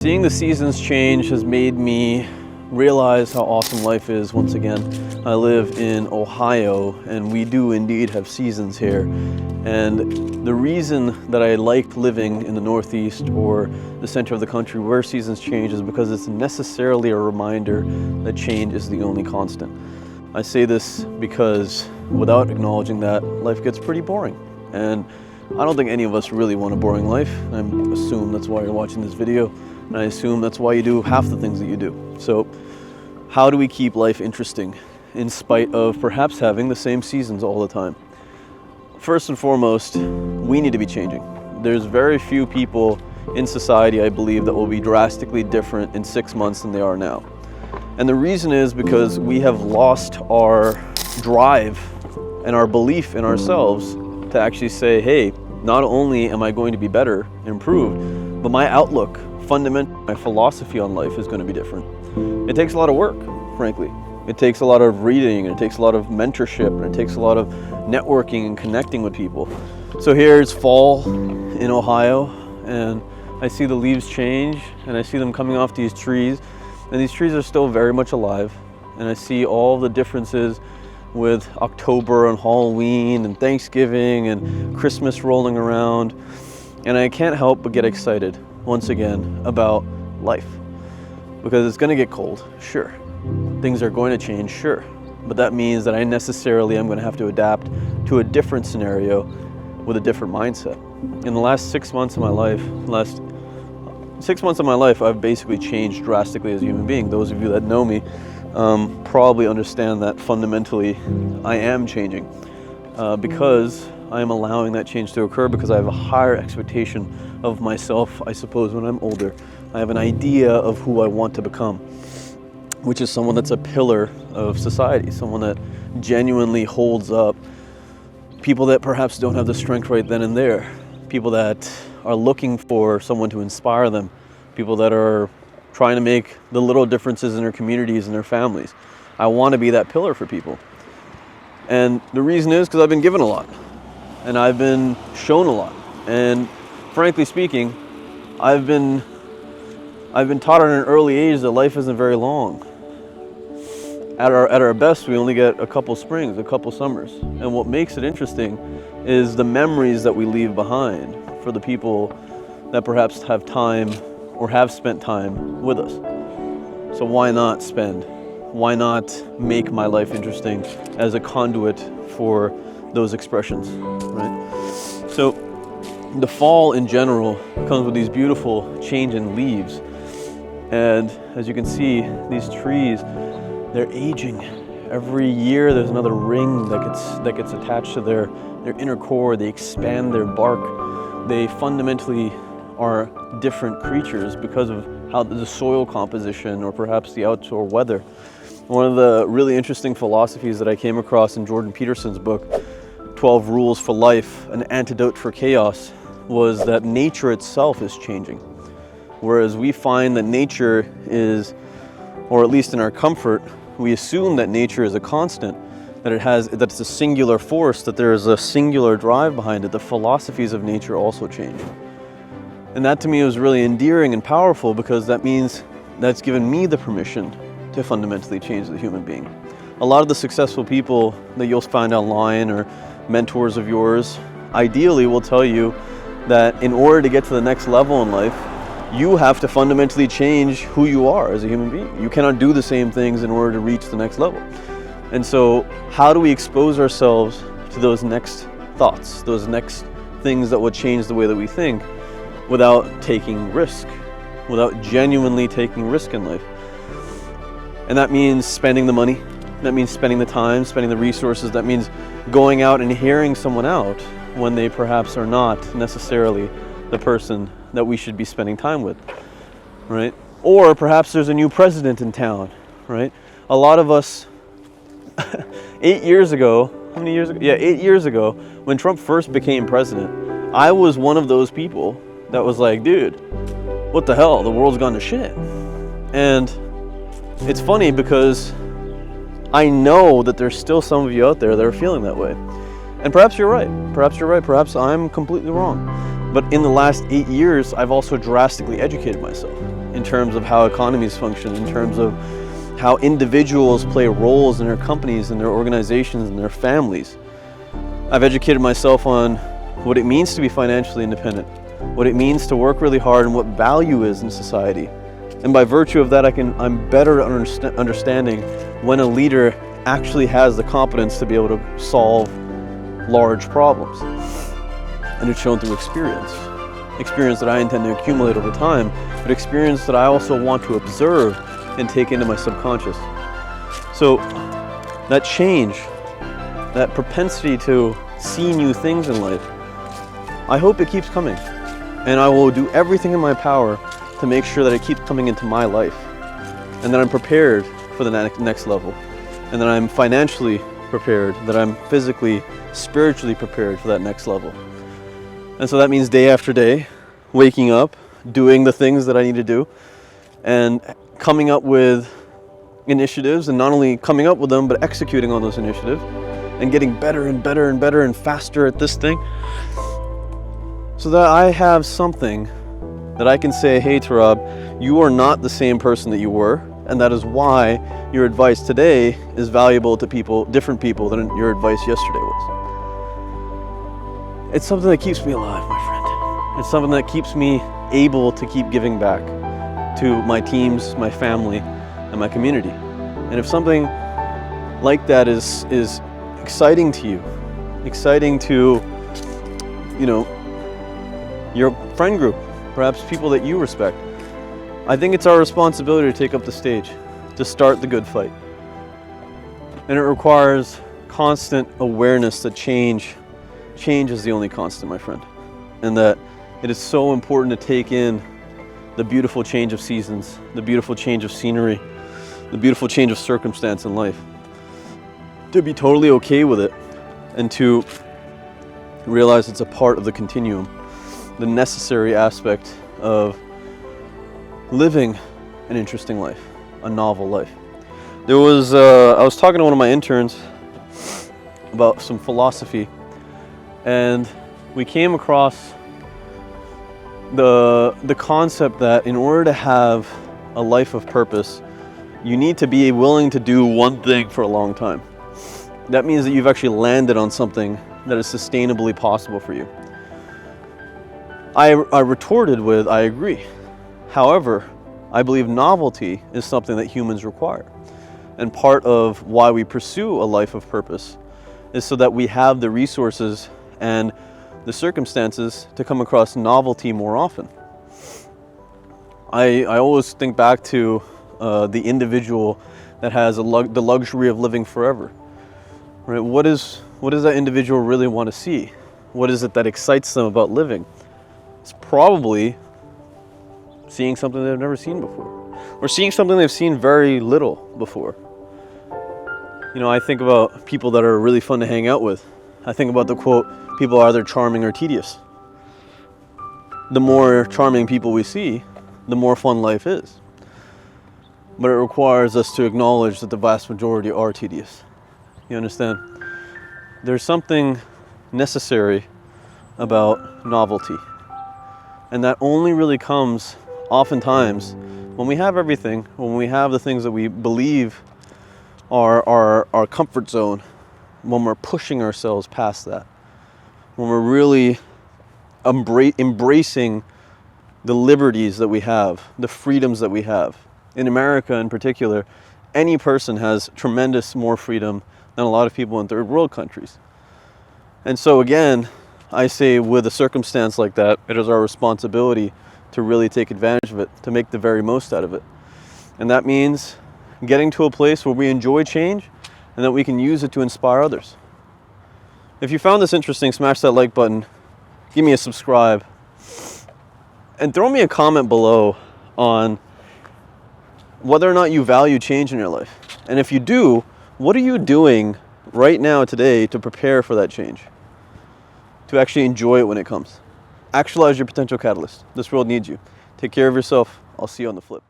Seeing the seasons change has made me realize how awesome life is once again. I live in Ohio, and we do indeed have seasons here. And the reason that I like living in the Northeast or the center of the country where seasons change is because it's necessarily a reminder that change is the only constant. I say this because without acknowledging that, life gets pretty boring. And I don't think any of us really want a boring life. I assume that's why you're watching this video. And I assume that's why you do half the things that you do. So how do we keep life interesting in spite of perhaps having the same seasons all the time? First and foremost, we need to be changing. There's very few people in society, I believe, that will be drastically different in 6 months than they are now. And the reason is because we have lost our drive and our belief in ourselves to actually say, hey, not only am I going to be better, improved, but my outlook, my philosophy on life is going to be different. It takes a lot of work, frankly. It takes a lot of reading, and it takes a lot of mentorship, and it takes a lot of networking and connecting with people. So here it's fall in Ohio, and I see the leaves change, and I see them coming off these trees, and these trees are still very much alive. And I see all the differences with October and Halloween and Thanksgiving and Christmas rolling around, and I can't help but get excited once again about life, because it's going to get cold, sure. Things are going to change, sure. But that means that I necessarily am going to have to adapt to a different scenario with a different mindset. In the last 6 months of my life, I've basically changed drastically as a human being. Those of you that know me probably understand that fundamentally I am changing because I am allowing that change to occur, because I have a higher expectation of myself, I suppose, when I'm older. I have an idea of who I want to become, which is someone that's a pillar of society, someone that genuinely holds up people that perhaps don't have the strength right then and there, people that are looking for someone to inspire them, people that are trying to make the little differences in their communities and their families. I want to be that pillar for people. And the reason is because I've been given a lot. And I've been shown a lot. And frankly speaking, I've been taught at an early age that life isn't very long. At our best, we only get a couple springs, a couple summers. And what makes it interesting is the memories that we leave behind for the people that perhaps have time or have spent time with us. So why not spend? Why not make my life interesting as a conduit for those expressions, right? So the fall in general comes with these beautiful changing leaves. And as you can see, these trees, they're aging. Every year there's another ring that gets attached to their inner core. They expand their bark. They fundamentally are different creatures because of how the soil composition or perhaps the outdoor weather. One of the really interesting philosophies that I came across in Jordan Peterson's book, 12 Rules for Life, An Antidote for Chaos, was that nature itself is changing. Whereas we find that nature is, or at least in our comfort, we assume that nature is a constant, that it's a singular force, that there is a singular drive behind it. The philosophies of nature also change. And that to me was really endearing and powerful, because that means that's given me the permission to fundamentally change the human being. A lot of the successful people that you'll find online or mentors of yours ideally will tell you that in order to get to the next level in life, you have to fundamentally change who you are as a human being. You cannot do the same things in order to reach the next level. And so how do we expose ourselves to those next thoughts, those next things that will change the way that we think without taking risk, without genuinely taking risk in life? And that means spending the money, that means spending the time, spending the resources, that means going out and hearing someone out when they perhaps are not necessarily the person that we should be spending time with, right? Or perhaps there's a new president in town, right? A lot of us, 8 years ago, how many years ago? Yeah, 8 years ago, when Trump first became president, I was one of those people that was like, dude, what the hell? The world's gone to shit. And it's funny because I know that there's still some of you out there that are feeling that way. And perhaps you're right. Perhaps I'm completely wrong. But in the last 8 years, I've also drastically educated myself. in terms of how economies function, in terms of how individuals play roles in their companies and their organizations and their families. I've educated myself on what it means to be financially independent, what it means to work really hard, and what value is in society. And by virtue of that, I'm better at understanding when a leader actually has the competence to be able to solve large problems. And it's shown through experience that I intend to accumulate over time, but experience that I also want to observe and take into my subconscious. So that change, that propensity to see new things in life, I hope it keeps coming. And I will do everything in my power to make sure that it keeps coming into my life, and that I'm prepared for the next level, and that I'm financially prepared, that I'm physically, spiritually prepared for that next level. And so that means day after day, waking up, doing the things that I need to do, and coming up with initiatives, and not only coming up with them, but executing on those initiatives, and getting better and better and better and faster at this thing, so that I have something that I can say, hey Tarab, you are not the same person that you were, and that is why your advice today is valuable to different people than your advice yesterday was. It's something that keeps me alive, my friend. It's something that keeps me able to keep giving back to my teams, my family, and my community. And if something like that is exciting to you, exciting to, your friend group, perhaps people that you respect, I think it's our responsibility to take up the stage, to start the good fight. And it requires constant awareness that change is the only constant, my friend. And that it is so important to take in the beautiful change of seasons, the beautiful change of scenery, the beautiful change of circumstance in life. To be totally okay with it, and to realize it's a part of the continuum, the necessary aspect of living an interesting life, a novel life. I was talking to one of my interns about some philosophy, and we came across the concept that in order to have a life of purpose, you need to be willing to do one thing for a long time. That means that you've actually landed on something that is sustainably possible for you. I retorted with, I agree. However, I believe novelty is something that humans require. And part of why we pursue a life of purpose is so that we have the resources and the circumstances to come across novelty more often. I always think back to the individual that has the luxury of living forever. Right? What does that individual really want to see? What is it that excites them about living? It's probably seeing something they've never seen before, or seeing something they've seen very little before. I think about people that are really fun to hang out with. I think about the quote, people are either charming or tedious. The more charming people we see, the more fun life is. But it requires us to acknowledge that the vast majority are tedious. You understand? There's something necessary about novelty. And that only really comes oftentimes when we have everything, when we have the things that we believe are our comfort zone, when we're pushing ourselves past that, when we're really embracing the liberties that we have, the freedoms that we have. In America in particular, any person has tremendous more freedom than a lot of people in third world countries. And so again, I say with a circumstance like that, it is our responsibility to really take advantage of it, to make the very most out of it. And that means getting to a place where we enjoy change and that we can use it to inspire others. If you found this interesting, smash that like button, give me a subscribe, and throw me a comment below on whether or not you value change in your life. And if you do, what are you doing right now today to prepare for that change? To actually enjoy it when it comes. Actualize your potential catalyst. This world needs you. Take care of yourself. I'll see you on the flip.